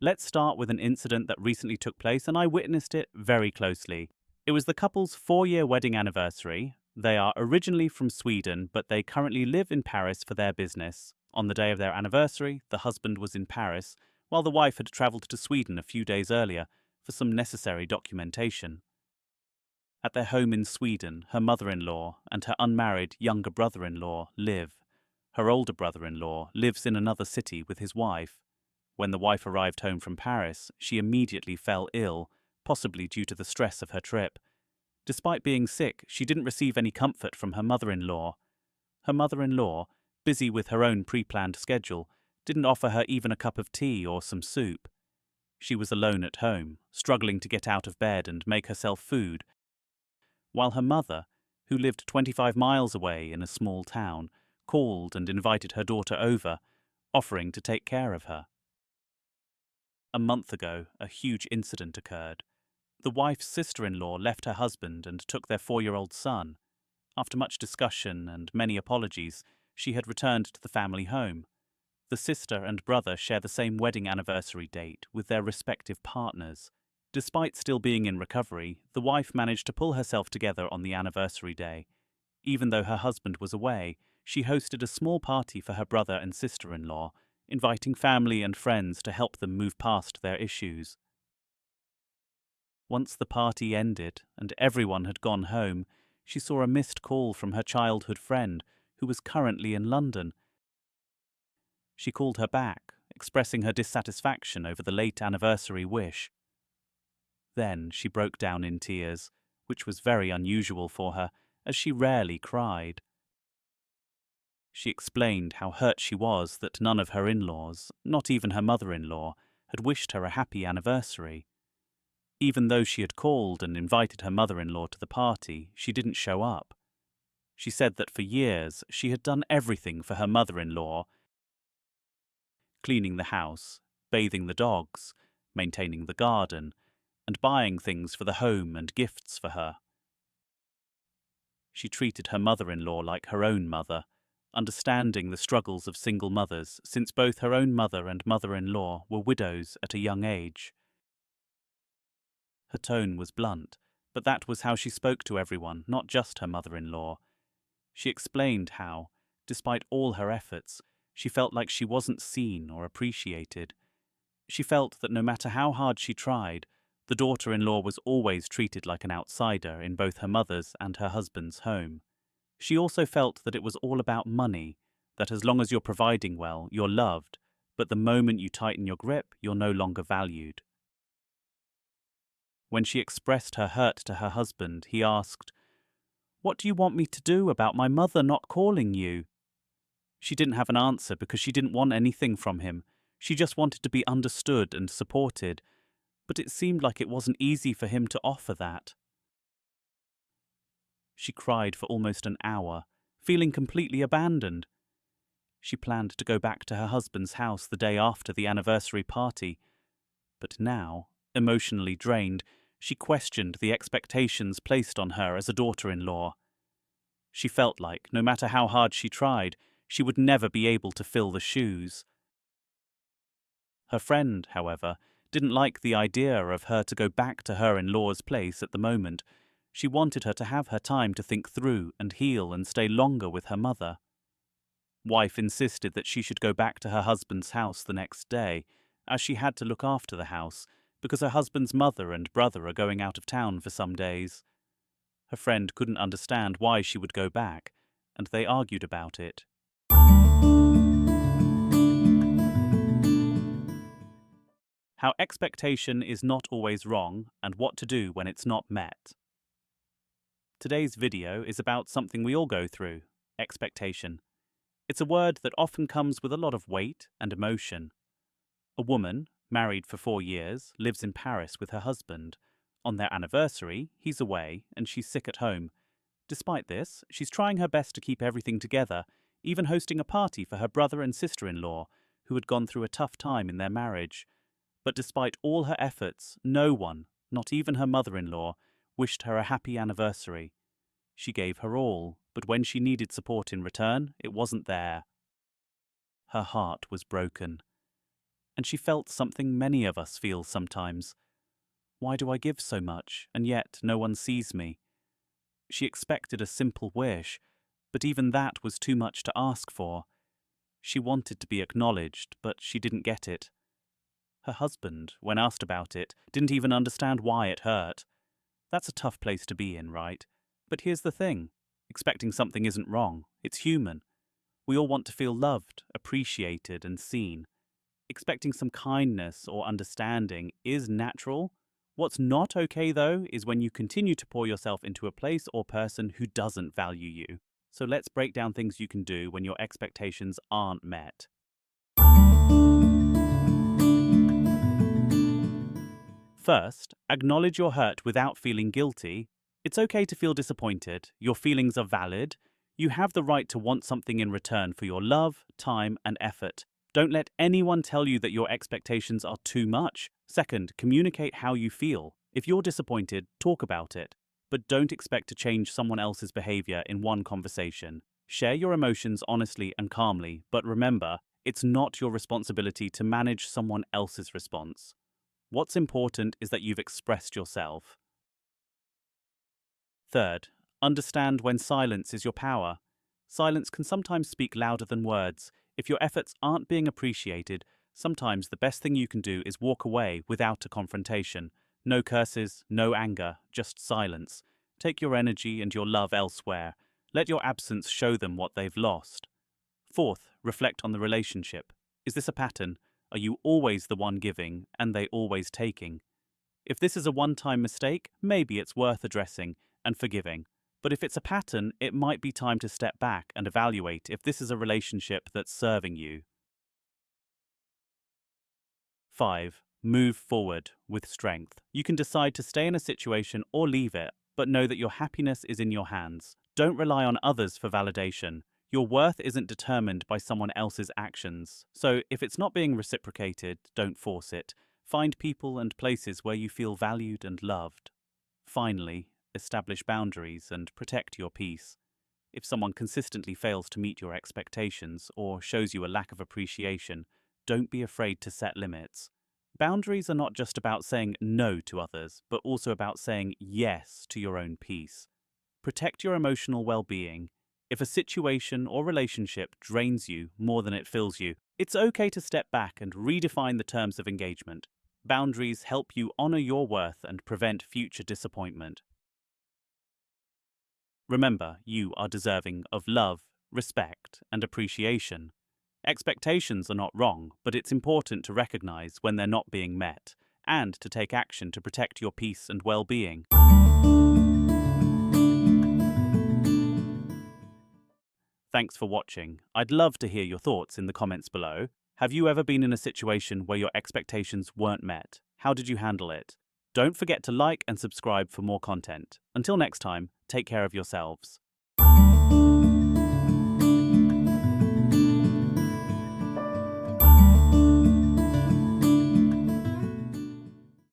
Let's start with an incident that recently took place, and I witnessed it very closely. It was the couple's 4-year wedding anniversary. They are originally from Sweden, but they currently live in Paris for their business. On the day of their anniversary, the husband was in Paris, while the wife had travelled to Sweden a few days earlier for some necessary documentation. At their home in Sweden, her mother-in-law and her unmarried younger brother-in-law live. Her older brother-in-law lives in another city with his wife. When the wife arrived home from Paris, she immediately fell ill, possibly due to the stress of her trip. Despite being sick, she didn't receive any comfort from her mother-in-law. Her mother-in-law, busy with her own pre-planned schedule, didn't offer her even a cup of tea or some soup. She was alone at home, struggling to get out of bed and make herself food, while her mother, who lived 25 miles away in a small town, called and invited her daughter over, offering to take care of her. A month ago, a huge incident occurred. The wife's sister-in-law left her husband and took their 4-year-old son. After much discussion and many apologies, she had returned to the family home. The sister and brother share the same wedding anniversary date with their respective partners. Despite still being in recovery, the wife managed to pull herself together on the anniversary day. Even though her husband was away, she hosted a small party for her brother and sister-in-law, inviting family and friends to help them move past their issues. Once the party ended and everyone had gone home, she saw a missed call from her childhood friend, who was currently in London. She called her back, expressing her dissatisfaction over the late anniversary wish. Then she broke down in tears, which was very unusual for her, as she rarely cried. She explained how hurt she was that none of her in-laws, not even her mother-in-law, had wished her a happy anniversary. Even though she had called and invited her mother-in-law to the party, she didn't show up. She said that for years she had done everything for her mother-in-law: cleaning the house, bathing the dogs, maintaining the garden, and buying things for the home and gifts for her. She treated her mother-in-law like her own mother, understanding the struggles of single mothers, since both her own mother and mother-in-law were widows at a young age. Her tone was blunt, but that was how she spoke to everyone, not just her mother-in-law. She explained how, despite all her efforts, she felt like she wasn't seen or appreciated. She felt that no matter how hard she tried, the daughter-in-law was always treated like an outsider in both her mother's and her husband's home. She also felt that it was all about money, that as long as you're providing well, you're loved, but the moment you tighten your grip, you're no longer valued. When she expressed her hurt to her husband, he asked, "What do you want me to do about my mother not calling you?" She didn't have an answer because she didn't want anything from him. She just wanted to be understood and supported, but it seemed like it wasn't easy for him to offer that. She cried for almost an hour, feeling completely abandoned. She planned to go back to her husband's house the day after the anniversary party, but now, emotionally drained, she questioned the expectations placed on her as a daughter-in-law. She felt like, no matter how hard she tried, she would never be able to fill the shoes. Her friend, however, didn't like the idea of her to go back to her in-law's place at the moment. She wanted her to have her time to think through and heal and stay longer with her mother. Wife insisted that she should go back to her husband's house the next day, as she had to look after the house, because her husband's mother and brother are going out of town for some days. Her friend couldn't understand why she would go back, and they argued about it. How expectation is not always wrong, and what to do when it's not met. Today's video is about something we all go through: expectation. It's a word that often comes with a lot of weight and emotion. A woman, married for 4 years, lives in Paris with her husband. On their anniversary, he's away and she's sick at home. Despite this, she's trying her best to keep everything together, even hosting a party for her brother and sister-in-law, who had gone through a tough time in their marriage. But despite all her efforts, no one, not even her mother-in-law, wished her a happy anniversary. She gave her all, but when she needed support in return, it wasn't there. Her heart was broken. and she felt something many of us feel sometimes. Why do I give so much, and yet no one sees me? She expected a simple wish, but even that was too much to ask for. She wanted to be acknowledged, but she didn't get it. Her husband, when asked about it, didn't even understand why it hurt. That's a tough place to be in, right? But here's the thing. Expecting something isn't wrong. It's human. We all want to feel loved, appreciated, and seen. Expecting some kindness or understanding is natural. What's not okay, though, is when you continue to pour yourself into a place or person who doesn't value you. So let's break down things you can do when your expectations aren't met. First, acknowledge your hurt without feeling guilty. It's okay to feel disappointed. Your feelings are valid. You have the right to want something in return for your love, time, and effort. Don't let anyone tell you that your expectations are too much. Second, communicate how you feel. If you're disappointed, talk about it. But don't expect to change someone else's behavior in one conversation. Share your emotions honestly and calmly, but remember, it's not your responsibility to manage someone else's response. What's important is that you've expressed yourself. Third, understand when silence is your power. Silence can sometimes speak louder than words. If your efforts aren't being appreciated, sometimes the best thing you can do is walk away without a confrontation. No curses, no anger, just silence. Take your energy and your love elsewhere. Let your absence show them what they've lost. Fourth, reflect on the relationship. Is this a pattern? Are you always the one giving and they always taking? If this is a one-time mistake, maybe it's worth addressing and forgiving. But if it's a pattern, it might be time to step back and evaluate if this is a relationship that's serving you. 5. Move forward with strength. You can decide to stay in a situation or leave it, but know that your happiness is in your hands. Don't rely on others for validation. Your worth isn't determined by someone else's actions. So if it's not being reciprocated, don't force it. Find people and places where you feel valued and loved. Finally, establish boundaries and protect your peace. If someone consistently fails to meet your expectations or shows you a lack of appreciation, don't be afraid to set limits. Boundaries are not just about saying no to others, but also about saying yes to your own peace. Protect your emotional well-being. If a situation or relationship drains you more than it fills you, it's okay to step back and redefine the terms of engagement. Boundaries help you honor your worth and prevent future disappointment. Remember, you are deserving of love, respect, and appreciation. Expectations are not wrong, but it's important to recognize when they're not being met and to take action to protect your peace and well-being. Thanks for watching. I'd love to hear your thoughts in the comments below. Have you ever been in a situation where your expectations weren't met? How did you handle it? Don't forget to like and subscribe for more content. Until next time, take care of yourselves.